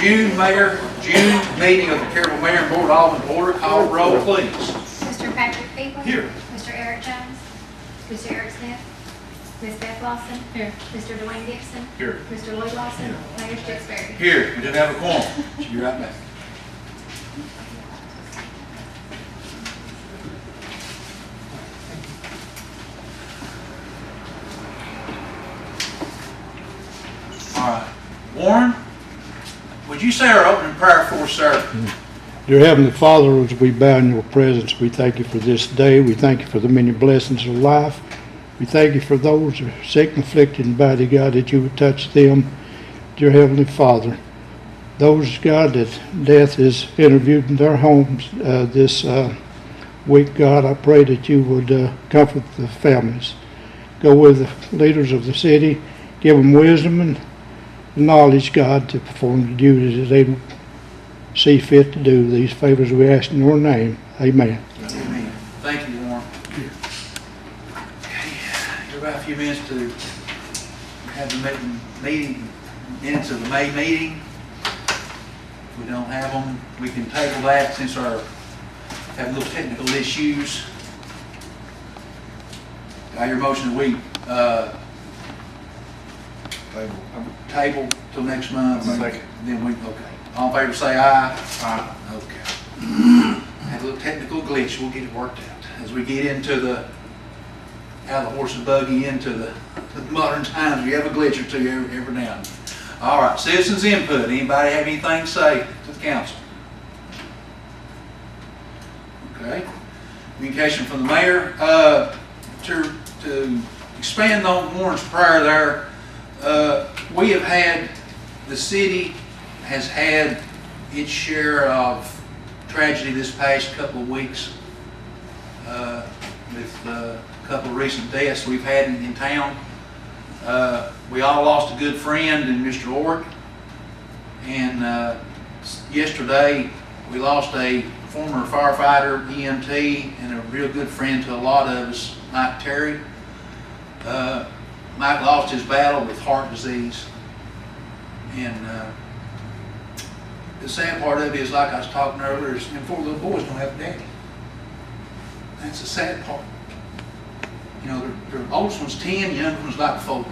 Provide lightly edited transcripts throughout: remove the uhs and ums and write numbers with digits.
June meeting of the Caryville Mayor and Board all in order. Call roll, please. Mr. Patrick Peeble. Here. Mr. Eric Jones. Mr. Eric Smith. Ms. Beth Lawson. Here. Mr. Dwayne Dixon. Here. Mr. Lloyd Lawson. Here. Mayor Stixberry. Here. We didn't have a quorum. Should be right back. All right. Warren, would you say our opening prayer for us, sir? Dear Heavenly Father, as we bow in your presence, we thank you for this day. We thank you for the many blessings of life. We thank you for those who are sick and afflicted in body, God, that you would touch them. Dear Heavenly Father, those, God, that death is interviewed in their homes this week, God, I pray that you would comfort the families. Go with the leaders of the city, give them wisdom and knowledge, God, to perform the duties that they see fit to do. These favors we ask in your name. Amen. Amen. Thank you, Warren. Okay. Give about a few minutes to have the minutes of the May meeting. If we don't have them, we can table that since our have little technical issues. I hear motion that we table till next month. Second. Then we, okay. All in favor say aye. Aye. Okay. Had a little technical glitch. We'll get it worked out. As we get into the, out of the horse and buggy into the modern times, we have a glitch or two every now and then. All right, citizens input. Anybody have anything to say to the council? Okay. Communication from the mayor. To expand on Warren's prayer there, we have had, the city has had its share of tragedy this past couple of weeks with a couple of recent deaths we've had in town. We all lost a good friend in Mr. Ork, and yesterday we lost a former firefighter, EMT, and a real good friend to a lot of us, Mike Terry. Mike lost his battle with heart disease, and the sad part of it is, like I was talking earlier, is them 4 little boys don't have a daddy. That's the sad part. You know, the oldest one's 10, the youngest one's like 4.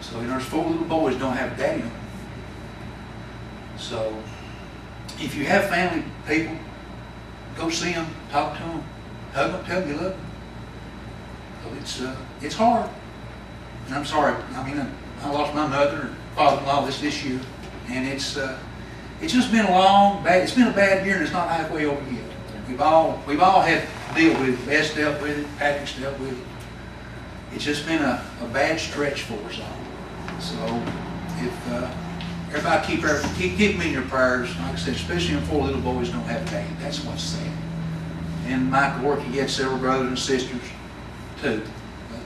So, you know, there's 4 little boys don't have a daddy. So, if you have family people, go see them, talk to them, hug them, tell them you love them. So it's hard. And I'm sorry. I mean, I lost my mother and father-in-law this year, and it's just been it's been a bad year, and it's not halfway over yet. We've all had to deal with it. Bess dealt with it. Patrick's dealt with it. It's just been a bad stretch for us all. So if everybody keep me in your prayers, like I said, especially when 4 little boys don't have a daddy. That's what's sad. And Michael Work, he had several brothers and sisters too. But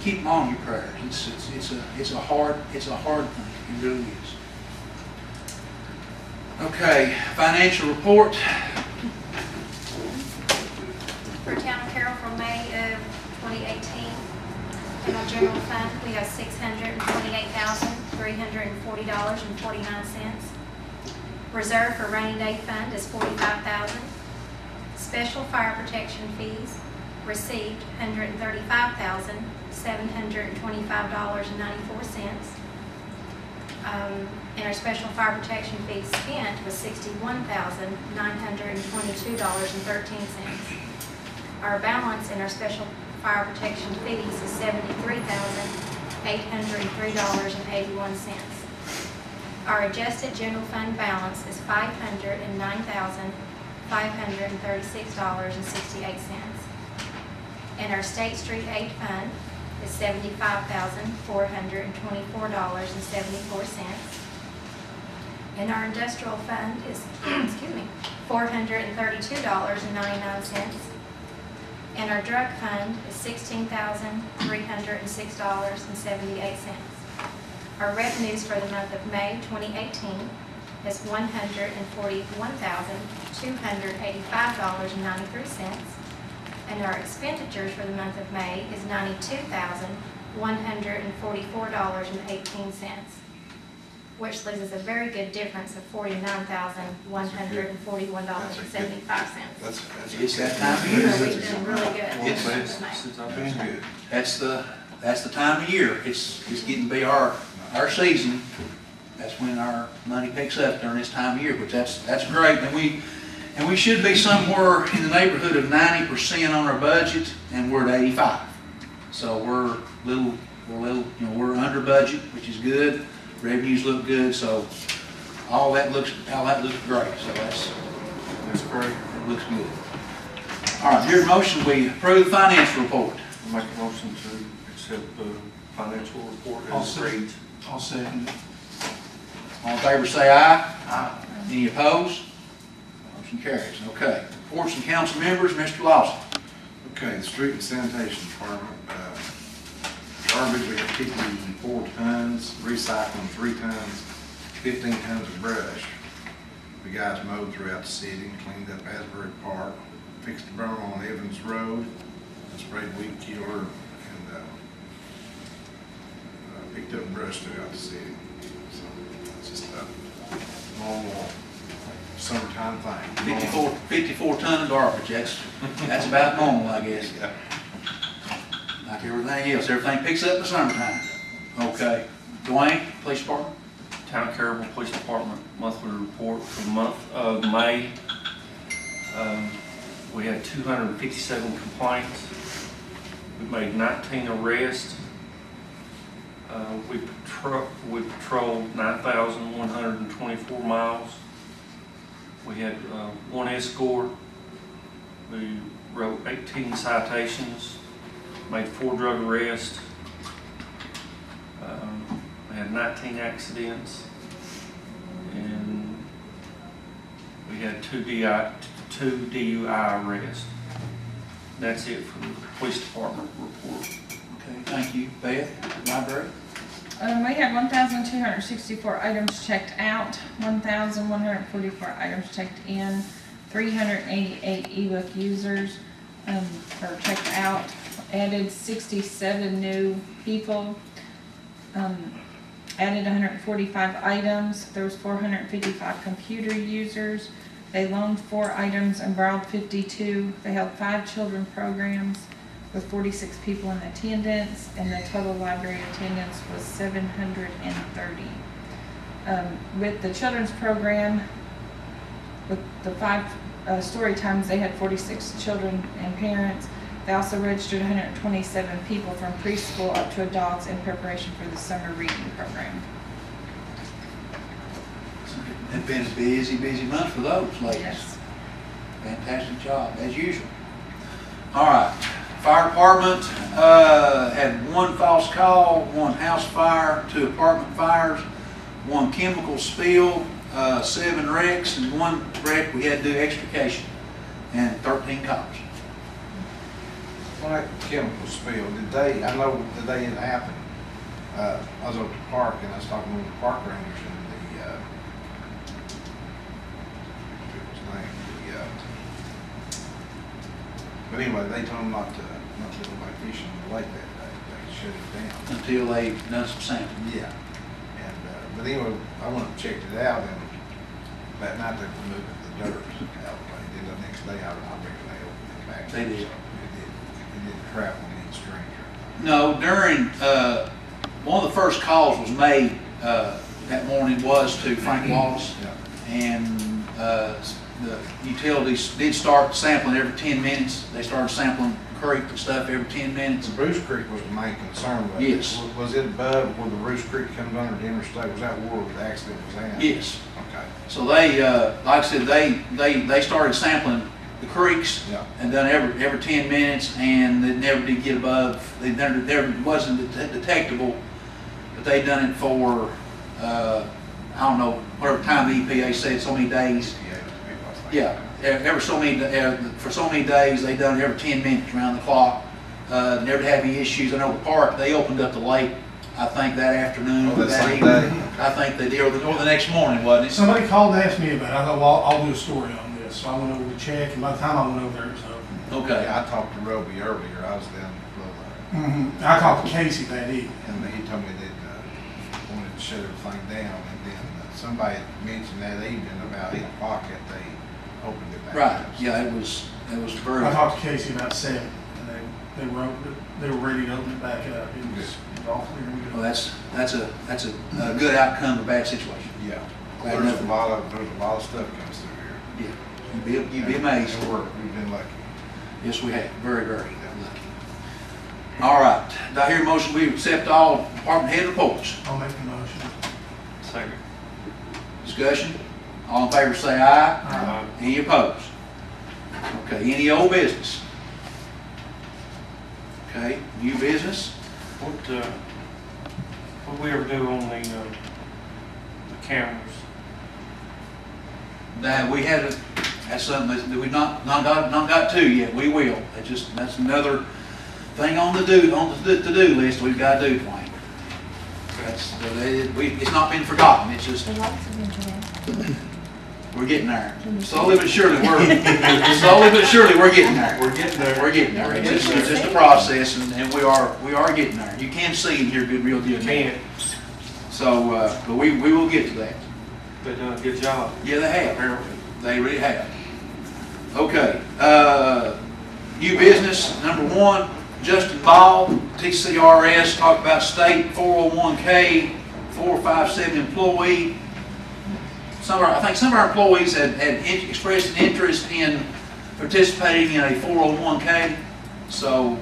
keep them on your prayers. It's a hard thing. It really is. Okay, financial report. For Town of Carroll for May of 2018, in our general fund, we have $628,340.49. Reserve for rainy day fund is $45,000. Special fire protection fees received $135,725.94. And our special fire protection fees spent was $61,922.13. Our balance in our special fire protection fees is $73,803.81. Our adjusted general fund balance is $509,536.68. And our State Street Aid Fund is $75,424.74. And our industrial fund is, $432.99. And our drug fund is $16,306.78. Our revenues for the month of May 2018 is $141,285.93. And our expenditures for the month of May is $92,144.18. which leaves us a very good difference of $49,141.75. That's It's that time of year. So we've done really good. It's- Since I've been here. That's the time of year. It's getting to be our season. That's when our money picks up during this time of year, which that's great. And we should be somewhere in the neighborhood of 90% on our budget, and we're at 85. So we're under budget, which is good. Revenues look good, so all that looks great. So that's great. It looks good. All right, here's a motion. We approve the financial report. Make a motion to accept the financial report I'll as second. read. I'll second it. All in favor, say aye. Aye. Any opposed? Motion carries. Okay. Reports from council members, Mr. Lawson. Okay, the street and sanitation department, garbage, we have people using 4 tons, recycling 3 tons, 15 tons of brush. The guys mowed throughout the city, cleaned up Asbury Park, fixed the berm on Evans Road, sprayed weed killer, and picked up brush throughout the city. So it's just a normal summertime thing. 54 ton of garbage. That's about normal, I guess. Yeah. Like everything else, everything picks up in the summertime. Okay. Dwayne, police department. Town of Caryville Police Department monthly report for the month of May. We had 257 complaints. We made 19 arrests. We patrolled 9,124 miles. We had 1 escort. We wrote 18 citations, made 4 drug arrests. We had 19 accidents, and we had 2 DUI arrests. That's it for the police department report. Okay, thank you. Beth, library. We had 1,264 items checked out, 1,144 items checked in, 388 ebook users are checked out, added 67 new people, added 145 items. There was 455 computer users. They loaned 4 items and borrowed 52. They held 5 children programs with 46 people in attendance, and the total library attendance was 730. With the children's program, with the 5 story times, they had 46 children and parents. They also registered 127 people from preschool up to adults in preparation for the summer reading program. It's been a busy month for those ladies. Yes. Fantastic job, as usual. All right. Fire department had 1 false call, 1 house fire, 2 apartment fires, 1 chemical spill, 7 wrecks, and 1 wreck we had to do extrication, and 13 calls. Well, that chemical spill, I know the day it happened, I was at the park and I was talking with the park rangers and people's name, but anyway, they told them not to go back fishing in the lake that day. They shut it down. Until they done some sampling. Yeah. And, but anyway, I went and checked it out, and that night they removed the dirt out of the way. Then the next day, I reckon they opened it back. They did. So it didn't trap on any string. No, during, one of the first calls was made that morning was to Frank Wallace, Yeah. and the utilities did start sampling every 10 minutes. They started sampling creek and stuff every 10 minutes. The Bruce Creek was the main concern. But Yes. Was it above where the Bruce Creek comes under the interstate? Was that where the accident was at? Yes. Okay. So they, like I said, they started sampling the creeks Yeah. and done every 10 minutes, and it never did get above. There wasn't detectable, but they done it for I don't know, whatever time the EPA said, so many days. Yeah, every so many for so many days they done it every 10 minutes around the clock. Never had any issues. I know the park, they opened up the lake, I think that afternoon. Oh, that same evening. day? I think they did, or the next morning, wasn't it? Somebody called and asked me about it. I thought, well, I'll do a story on this. So I went over to check, and by the time I went over there, it was over. Okay. Yeah, I talked to Roby earlier. I was down in Florida. I talked to Casey that evening. And he told me that wanted to shut everything down, and then somebody mentioned that evening about 8 o'clock that they opened it back Right, up. yeah, it was very, I talked to Casey about 7, and they were ready to open it back up. It was all clear and well, good. that's a good outcome of a bad situation. Yeah. Glad There's nothing- a lot of stuff comes through here. Yeah, you'd be amazed. And we've been lucky. Yes, we have, very, very lucky. All right, do I hear a motion, we accept all department head reports? I'll make the motion. Second. Discussion? All in favor say aye. Aye. Any opposed? Okay, any old business? Okay, new business? What we ever do on the cameras? That we had, that's something that we've not got to yet, we will. That's another thing on the to-do list we've got to do, Dwayne. It's not been forgotten, it's just, The lights have been today. we're getting there. Slowly but surely, we're getting there. We're getting there. We're getting there. It's just a process, and we are getting there. You can see and hear good, real deal. Can't. So, but we will get to that. They done a good job. Yeah, they have. Apparently. They really have. Okay, new business, number 1, Justin Ball, TCRS, talk about state 401k, 457 employee. I think some of our employees had expressed an interest in participating in a 401k, so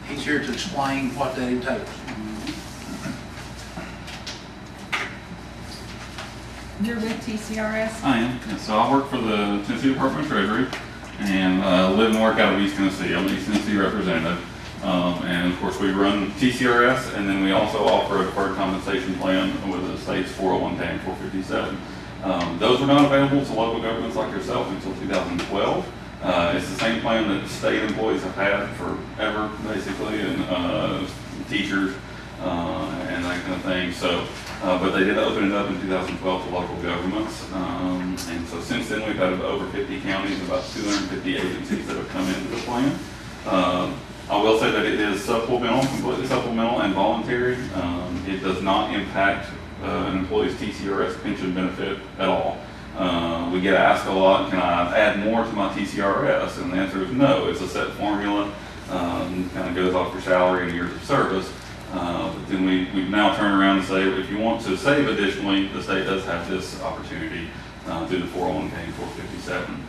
he's here to explain what that entails. You're with TCRS? I am. And so I work for the Tennessee Department of Treasury and live and work out of East Tennessee. I'm an East Tennessee representative. And of course we run TCRS, and then we also offer a deferred compensation plan with the state's 401k and 457. Those were not available to local governments like yourself until 2012. It's the same plan that state employees have had forever, basically, and teachers and that kind of thing. So, but they did open it up in 2012 to local governments. And so since then we've had over 50 counties, about 250 agencies that have come into the plan. I will say that it is supplemental, completely supplemental and voluntary. It does not impact an employee's TCRS pension benefit at all. We get asked a lot, can I add more to my TCRS? And the answer is no. It's a set formula, kind of goes off your salary and years of service. But then we now turn around and say, if you want to save additionally, the state does have this opportunity through the 401k and 457.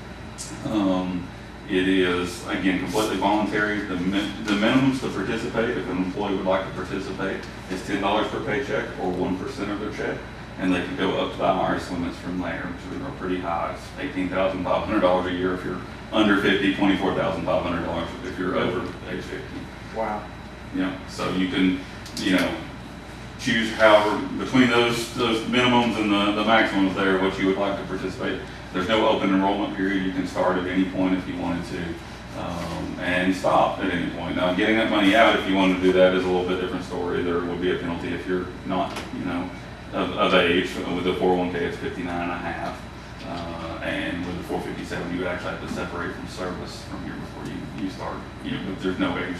It is, again, completely voluntary. The minimums to participate, if an employee would like to participate, is $10 per paycheck or 1% of their check. And they can go up to the IRS limits from there, which are pretty high. It's $18,500 a year if you're under 50, $24,500 if you're over age 50. Wow. Yeah, so you can, choose however, between those minimums and the maximums there, what you would like to participate. There's no open enrollment period. You can start at any point if you wanted to, and stop at any point. Now, getting that money out, if you wanted to do that, is a little bit different story. There would be a penalty if you're not, of age. With the 401k, it's 59.5, and with the 457, you would actually have to separate from service from here before you start. But there's no age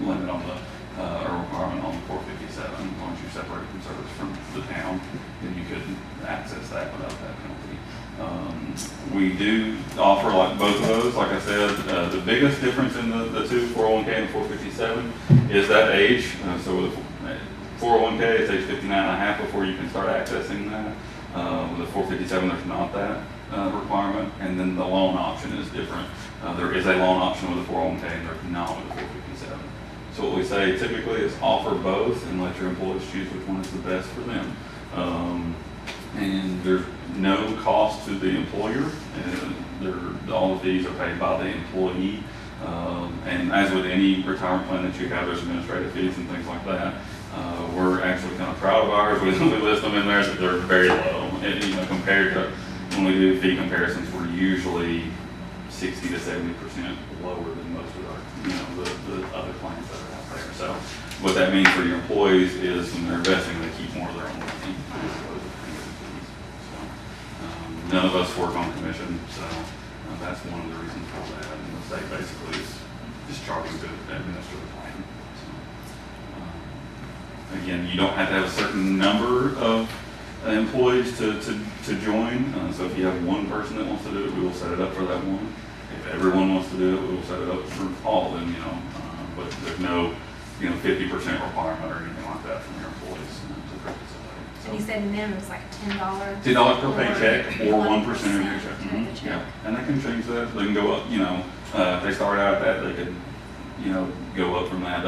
limit on the or requirement on the 457. Once you separate from service from the town, then you could access that without that penalty. We do offer like both of those. Like I said, the biggest difference in the two, 401k and 457, is that age. So with 401k, it's age 59.5 before you can start accessing that. With the 457, there's not that requirement. And then the loan option is different. There is a loan option with the 401k, and there's not with the 457. So what we say typically is offer both and let your employees choose which one is the best for them. And there's no cost to the employer, and all the fees are paid by the employee. And as with any retirement plan that you have, there's administrative fees and things like that. We're actually kind of proud of ours. We list them in there that they're very low. And, compared to when we do fee comparisons, we're usually 60 to 70% lower than most of our, the other plans that are out there. So what that means for your employees is when they're investing, they keep more of their own money. None of us work on commission, so that's one of the reasons for that. And the state basically is just charging to administer the plan. So, Again, you don't have to have a certain number of employees to join. So if you have one person that wants to do it, we will set it up for that one. If everyone wants to do it, we will set it up for all of them, but there's no, 50% requirement or anything like that from your employees to participate. And you said minimum is like $10? $10 per paycheck or 1% of your check. of the check. Yeah, and they can change that. They can go up, if they start out at that, they could, go up from that.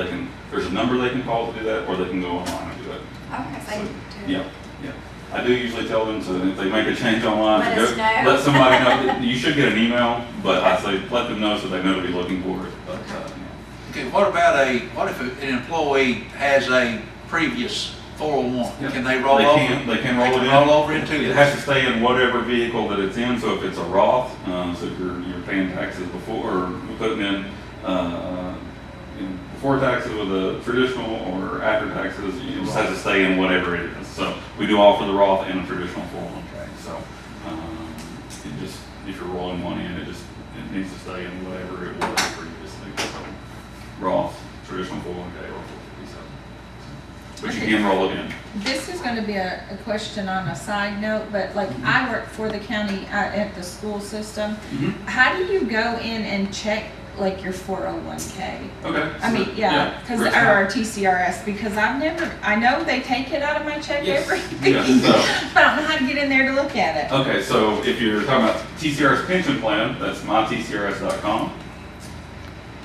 There's a number they can call to do that, or they can go online and do it. Okay, so you Yeah, yeah. I do usually tell them to, if they make a change online, Let to us know. let somebody know. You should get an email, but I say let them know so they know to be looking for it. But, Okay, what if an employee has a previous 401? Yeah. Can they roll They over? can- they can roll it in. roll over into It this? has to stay in whatever vehicle that it's in, so if it's a Roth, so if you're paying taxes before, or putting in, before taxes with a traditional or after taxes, it just has to stay in whatever it is. So we do offer the Roth and a traditional 401k, so, if you're rolling money in, it needs to stay in whatever it was previously. So Roth, traditional 401k, or 457. But you can roll it in. This is gonna be a question on a side note, but like I work for the county at the school system. Mhm. How do you go in and check like your 401k? Okay. I mean, yeah, because, first or time. our TCRS, because I know they take it out of my check Yes. every Yeah, week. so- But I don't know how to get in there to look at it. Okay, so if you're talking about TCRS pension plan, that's mytcrs.com.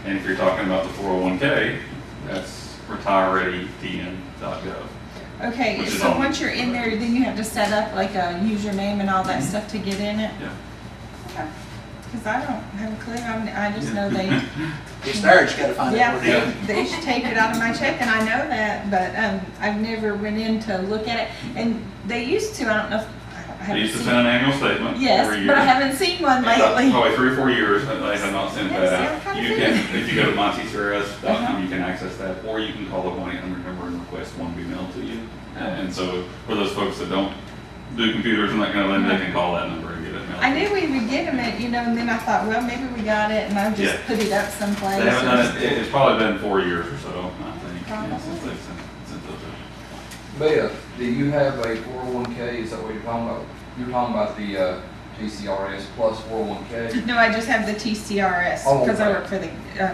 And if you're talking about the 401k, that's retirereadytn.gov. Okay, Which is so on. once you're in there, then you have to set up like a username and all that Mhm. stuff to get in it? Yeah. Okay. Because I don't have a clue, I just know they, It's there, you just gotta find out yeah, what it is. they should take it out of my check, and I know that, but I've never went in to look at it. And they used to, I don't know if, I They haven't used to seen. send an annual statement every Yes, year. but I haven't seen one lately. Probably 3 or 4 years that they have not sent Yes, that yeah, out. I'm kinda You can, figuring. if you go to mytcrs.com, Uh-huh. you can access that, or you can call the 1-800 number and request one be mailed to you. And so for those folks that don't do computers and that kind of thing, they can call that number and get it mailed. I knew we would get them at, and then I thought, well, maybe we got it, and I just Yeah. put it up someplace. They haven't or done just- it, it's probably been 4 years or so, I think, Probably. since they've sent those out. Beth, do you have a 401k? Is that what you're talking about? You're talking about the TCRS plus 401k? No, I just have the TCRS, Oh, because I okay. work for the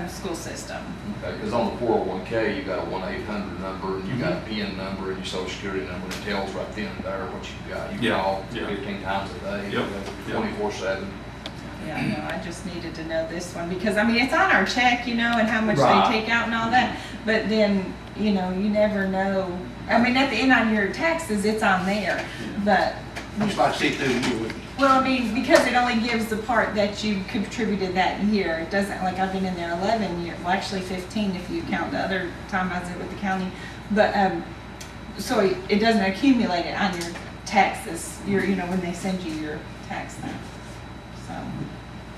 school system. Because on the 401k, you got a 1-800 number, and you got a PIN number, and your social security number, and it tells right then and there what you got. You Yeah, call yeah. 15 times a day, Yep, yep. 24/7. Yeah, no, I just needed to know this one, because, I mean, it's on our check, and how much Right. they take out and all that, but then, you never know. I mean, at the end on your taxes, it's on there, but, Just like see through you with well, I mean, because it only gives the part that you contributed that year. It doesn't, like, I've been in there 11 years, well, actually 15 if you count the other time I was with the county. But, so it doesn't accumulate it on your taxes, when they send you your tax thing. So,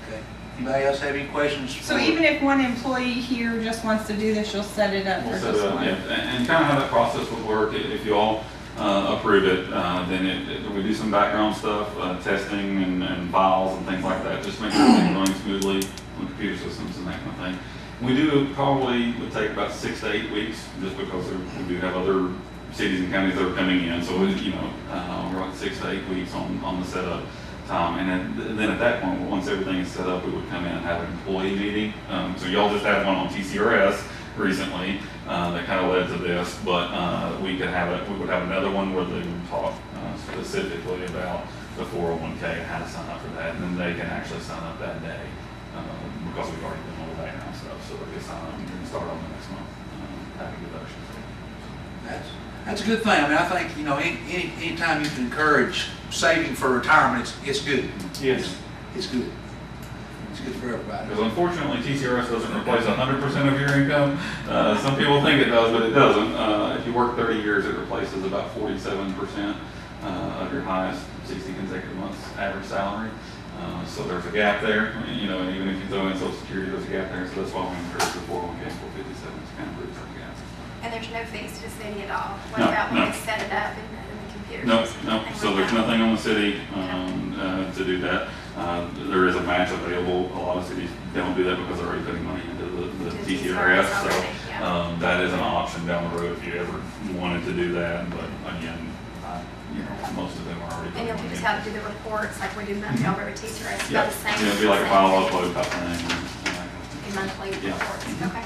Okay. Anybody else have any questions? so even if one employee here just wants to do this, you'll set it up for We'll set this it up, one? yeah, and kind of how that process would work, if you all approve it, then we do some background stuff, testing and files and things like that, just make sure everything's running smoothly on computer systems and that kind of thing. We do probably would take about 6 to 8 weeks, just because we do have other cities and counties that are coming in, so we're like 6 to 8 weeks on the setup time, and then at that point, once everything is set up, we would come in and have an employee meeting. So y'all just had one on TCRS recently that kind of led to this, but we would have another one where they would talk specifically about the 401k and how to sign up for that, and then they can actually sign up that day because we've already done all the background stuff, so they can sign up and then start on the next month having deductions. That's a good thing. I mean, I think, anytime you can encourage saving for retirement, it's good. Yes. It's good. It's good for everybody. Because unfortunately, TCRS doesn't replace 100% of your income. Some people think it does, but it doesn't. If you work 30 years, it replaces about 47% of your highest 60 consecutive months average salary. So there's a gap there, and even if you throw in Social Security, there's a gap there. So that's why we encourage the 401k and 457 to kind of bridge that gap. And there's no fees to the city at all? What No, about no. when they set it up in the computer No, system? no, Things so like there's that? nothing on the city to do that. There is a match available. A lot of cities don't do that because they're already putting money into the To TCRS, so already, yeah. Yeah. That is an option down the road if you ever wanted to do that, but again, most of them are already. And you'll just have to do the reports like we do monthly over at teacher. It's Yeah, about the same. it'll be like a file upload type thing. In monthly Yeah. reports, okay.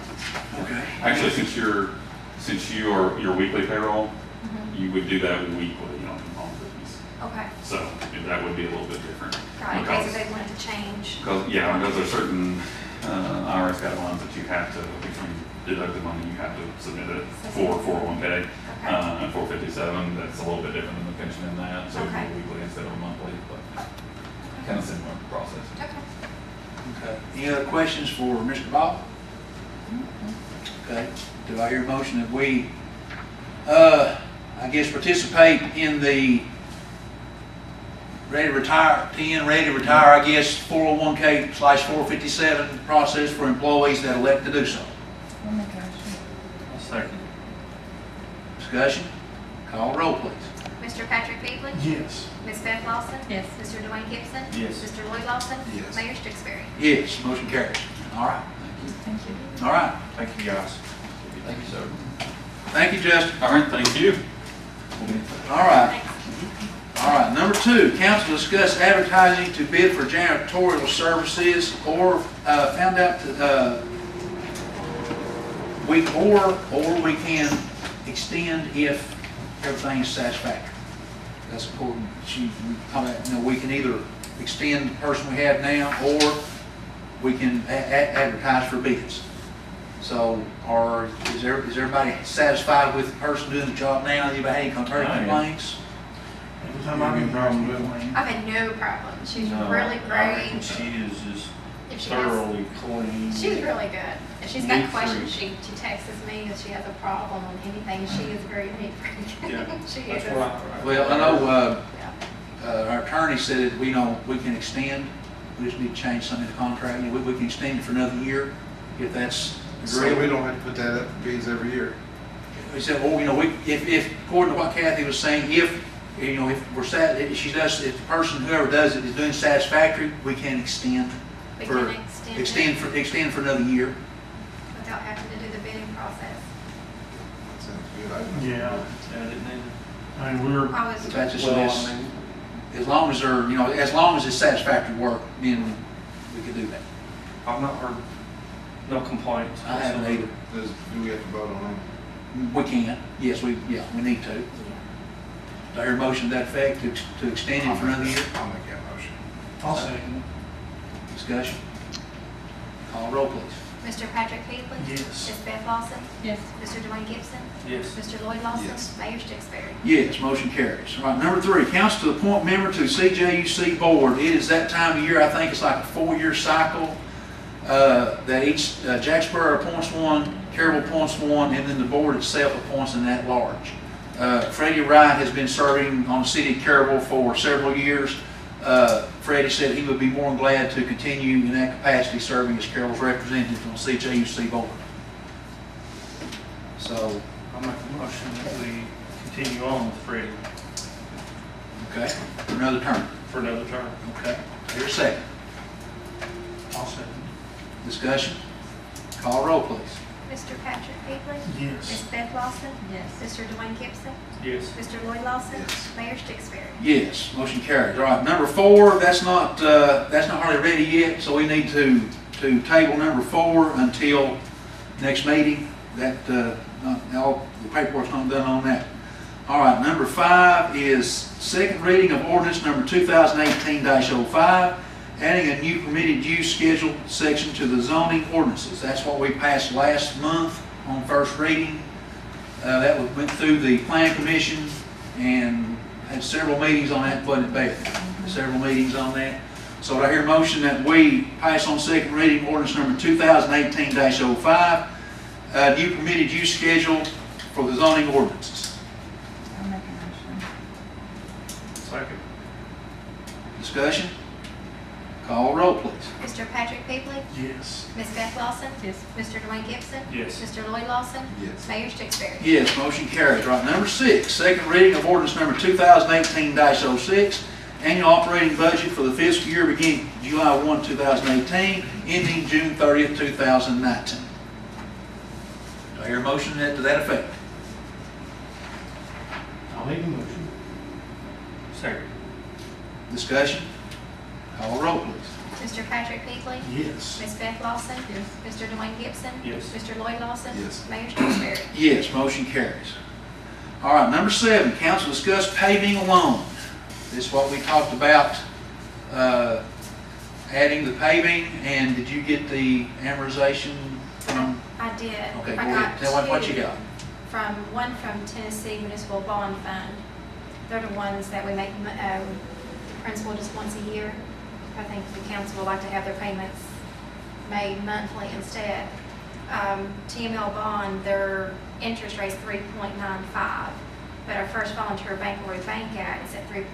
Okay. Actually, since you're weekly payroll, Mhm. you would do that weekly on Christmas. Okay, So that would be a little bit different. right, in case if they wanted to change. Because there's certain IRS guidelines that you have to, if you deduct the money, you have to submit it for 401K. Okay. And 457, that's a little bit different than the pension in that, so it'd Okay. be weekly instead of monthly, but kind of similar process. Okay. Okay. Any other questions for Mr. Bob? Okay. Do I hear a motion that we, I guess, participate in the ready to retire, I guess, 401K/457 process for employees that elect to do so? Oh my gosh. I'll second. Discussion? Call roll, please. Mr. Patrick Beasley? Yes. Ms. Beth Lawson? Yes. Mr. Dwayne Gibson? Yes. Mr. Lloyd Lawson? Yes. Mayor Stixberry? Yes, motion carries. All right. Thank you. All right. Thank you, guys. Thank you, sir. Thank you, Justin. All right, thank you. All right. Thanks. All right, number 2, council discuss advertising to bid for janitorial services or found out that we can extend if everything is satisfactory. That's important. We can either extend the person we have now or we can advertise for bids. So, is everybody satisfied with the person doing the job now? Anybody have any complaints? Every time I get a problem with it, I've had no problem. She's No, really I reckon great. she is just If she has, thoroughly clean. she's really good. If she's Neat got questions, freak. she texts me if she has a problem on anything. She is very neat freak. Yeah, She that's is. right. Well, I know, Yeah. our attorney said that we can extend, we just need to change something in the contract. We can extend it for another year if that's So we agreeable. don't have to put that up for bids every year. We said, well, if, according to what Kathy was saying, if the person, whoever does it is doing satisfactory, we can extend We for, can extend for another year. without having to do the bidding process. That sounds good. yeah, Yeah, I didn't either. I mean, we're, I was, If that's just, Well, I mean, as long as as long as it's satisfactory work, then we could do that. I've not heard no complaints. I haven't either. Do we have to vote on them? We can, yes, we need to. Do I hear a motion to that effect to extend it for another year? I'll make that motion. I'll second Discussion? Call roll, please. Mr. Patrick Beasley? Yes. Ms. Beth Lawson? Yes. Mr. Dwayne Gibson? Yes. Mr. Lloyd Lawson? Yes. Mayor Stixberry? Yes, motion carries. All right, number 3, council to appoint member to CJUC board. It is that time of year, I think it's like a 4-year cycle, that each, Jacksboro appoints one, Caryville appoints one, and then the board itself appoints an at-large. Freddie Wright has been serving on the city of Caryville for several years. Freddie said he would be more than glad to continue in that capacity, serving as Caryville's representative on the CJUC board. So, I'll make a motion that we continue on with Freddie okay, for another term. for another term. Okay, here's a second. it. I'll second Discussion? Call roll, please. Mr. Patrick Beasley? it. Ms. Yes. Beth Lawson? Yes. Mr. Dwayne Gibson? Yes. Mr. Lloyd Lawson? Yes. Mayor Stixberry? Yes, motion carries. All right, number 4, that's not hardly ready yet, so we need to table number 4 until next meeting. All the paperwork's not done on that. All right, number 5 is second reading of ordinance number 2018-05, adding a new permitted use schedule section to the zoning ordinances. That's what we passed last month on first reading. That went through the planning commission and had several meetings on that, wasn't it, Beth? Several meetings on that. So I hear a motion that we pass on second reading ordinance number 2018-05, new permitted use schedule for the zoning ordinances. I'll make a motion. Second. Discussion? Call roll, please. Mr. Patrick Beasley? Yes. Ms. Beth Lawson? Yes. Mr. Dwayne Gibson? Yes. Mr. Lloyd Lawson? Yes. Mayor Stixberry? Yes, motion carries. Right, number 6, second reading of ordinance number 2018-06, annual operating budget for the fiscal year beginning July 1, 2018, ending June 30th, 2019. Do I I hear a motion to that effect? I'll make a motion. Second. Discussion? Call a roll, please. Mr. Patrick Beasley? Yes. Ms. Beth Lawson? Yes. Mr. Dwayne Gibson? Yes. Mr. Lloyd Lawson? Yes. Mayor Stewart. Yes, motion carries. All right, number 7, council discussed paving loan. This is what we talked about, adding the paving, and did you get the amortization from? I did. Okay, go I ahead, got tell me what you two. got. One from Tennessee Municipal Bond Fund. They're the ones that we make principal just once a year. I think the council would like to have their payments made monthly instead. TML Bond, their interest rate is 3.95, but our First Volunteer Bank where we bank at is at 3.4%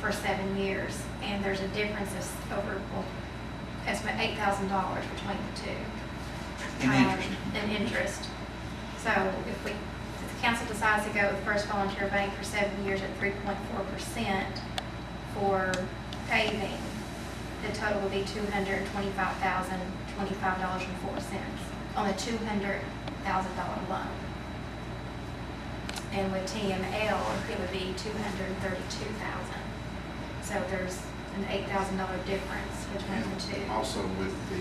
for 7 years. And there's a difference of over, well, estimate $8,000 between the two. In interest. In interest. So if the council decides to go with First Volunteer Bank for 7 years at 3.4% for paving, the total will be $225,025.04 on a $200,000 loan. And with TML, it would be $232,000. So there's an $8,000 difference between the two. And also with the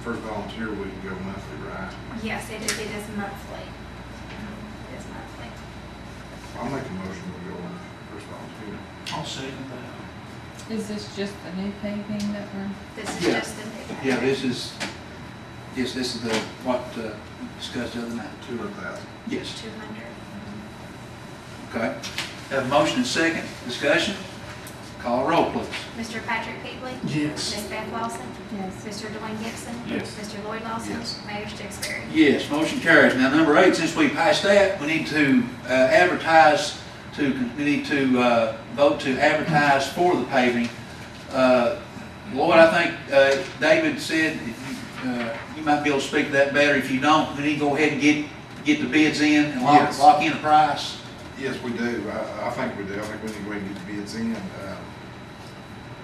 First Volunteer, we can go monthly, right? Yes, it is monthly. It is monthly. I'll make a motion to go on First Volunteer. I'll second that. Is this just the new paving that we're? This is Yeah. just the new. Yeah, this is the, what discussed the other night. 200,000. Yes. 200. Okay. Have a motion and second. Discussion? Call a roll, please. Mr. Patrick Beasley? Yes. Ms. Beth Lawson? Yes. Mr. Dwayne Gibson? Yes. Mr. Lloyd Lawson? Yes. Mayor Stewart. Yes, motion carries. Now, number 8, since we passed that, we need to advertise vote to advertise for the paving. Lloyd, I think David said you might be able to speak to that better. If you don't, we need to go ahead and get the bids in and Yes. lock in a price. Yes, we do. I think we do. I think we need to go ahead and get the bids in.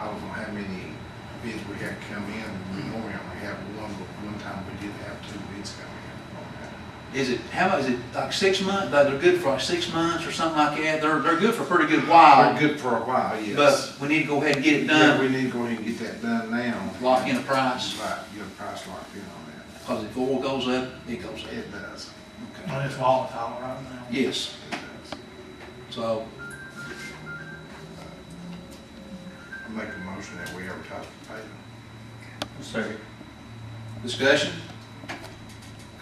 I don't know how many bids we had come in. We normally only have one, but one time we did have 2 bids come in on that. Is it like 6 months? They're good for like 6 months or something like that. They're good for a pretty good while. They're good for a while, yes. But we need to go ahead and get it Yeah, done. we need to go ahead and get that done now. Lock in a price. Right, get a price locked in on that. Because if oil goes up, it goes up. It does. Okay. Well, it's volatile right now. Yes. It does. So, I make a motion that we advertise for paving. Second. discussion?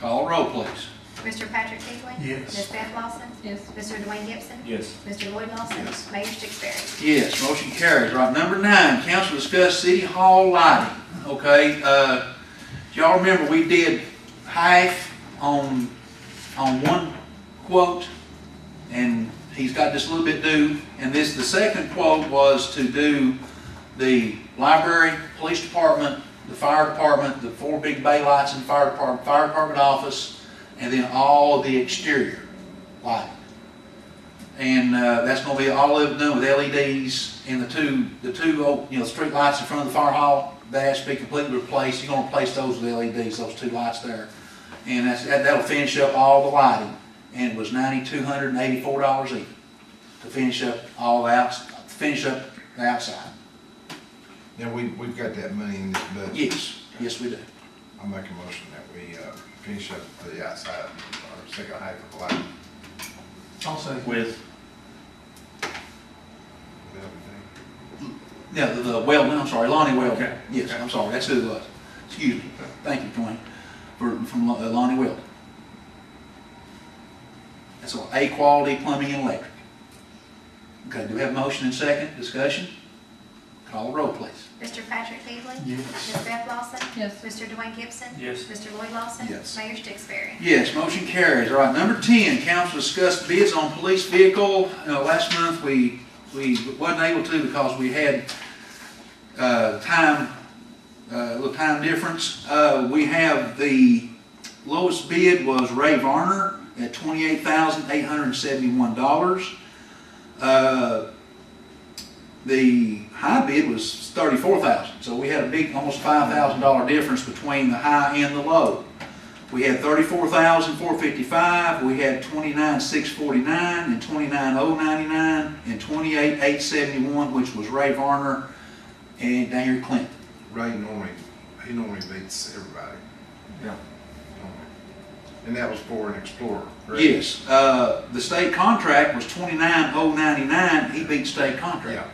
Call a roll, please. Mr. Patrick Beasley? Yes. Ms. Beth Lawson? Yes. Mr. Dwayne Gibson? Yes. Mr. Lloyd Lawson? Yes. Mayor Stewart. Yes, motion carries. Right, number 9, council discuss city hall lighting. Okay, y'all remember we did half on one quote, and he's got just a little bit due. And the second quote was to do the library, police department, the fire department, the 4 big bay lights in the fire department office, and then all of the exterior lighting. And that's going to be all of it done with LEDs, and the two street lights in front of the fire hall, that has to be completely replaced. You're going to replace those with LEDs, those 2 lights there. And that'll finish up all the lighting. And it was $9,284 even to finish up all the outside. Now, we've got that money in this budget. Yes, we do. I'll make a motion that we finish up the outside, or second half of the light. I'll second. With. Yeah, the Weldon, I'm sorry, Lonnie Weldon. Okay. Yes, Okay. I'm sorry, that's who it was. Excuse me. Thank you, Dwayne, from Lonnie Weldon. That's all, A Quality Plumbing and Electric. Okay, do we have a motion and second? Discussion? Call the roll, please. Mr. Patrick Beasley? Yes. Ms. Beth Lawson? Yes. Mr. Dwayne Gibson? Yes. Mr. Lloyd Lawson? Yes. Mayor Stewart. Yes, motion carries. All right, number 10, council discussed bids on police vehicle. Last month, we wasn't able to because we had a little time difference. We have the lowest bid was Ray Varner at $28,871. The high bid was $34,000, so we had a big, almost $5,000 difference between the high and the low. We had 34,455, we had 29,649, and 29,099, and 28,871, which was Ray Varner and Daniel Clinton. Ray he normally beats everybody. Yeah. And that was for an Explorer, correct? Yes, the state contract was 29,099, he beat state Yeah. contract.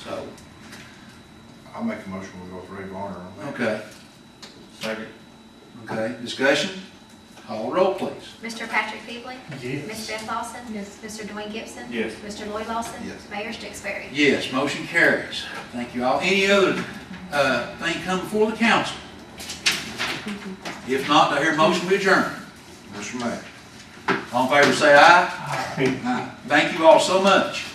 So, I'll make a motion, we'll go with Ray Varner on that. okay, Second. okay, discussion? Call roll, please. Mr. Patrick Peebly? Yes. Ms. Beth Lawson? Yes. Mr. Dwayne Gibson? Yes. Mr. Lloyd Lawson? Yes. Mayor Stixberry? Yes, motion carries. Thank you all. Any other thing come before the council? If not, do I hear a motion to adjourn? Motion made. All in favor say aye. Aye. Thank you all so much.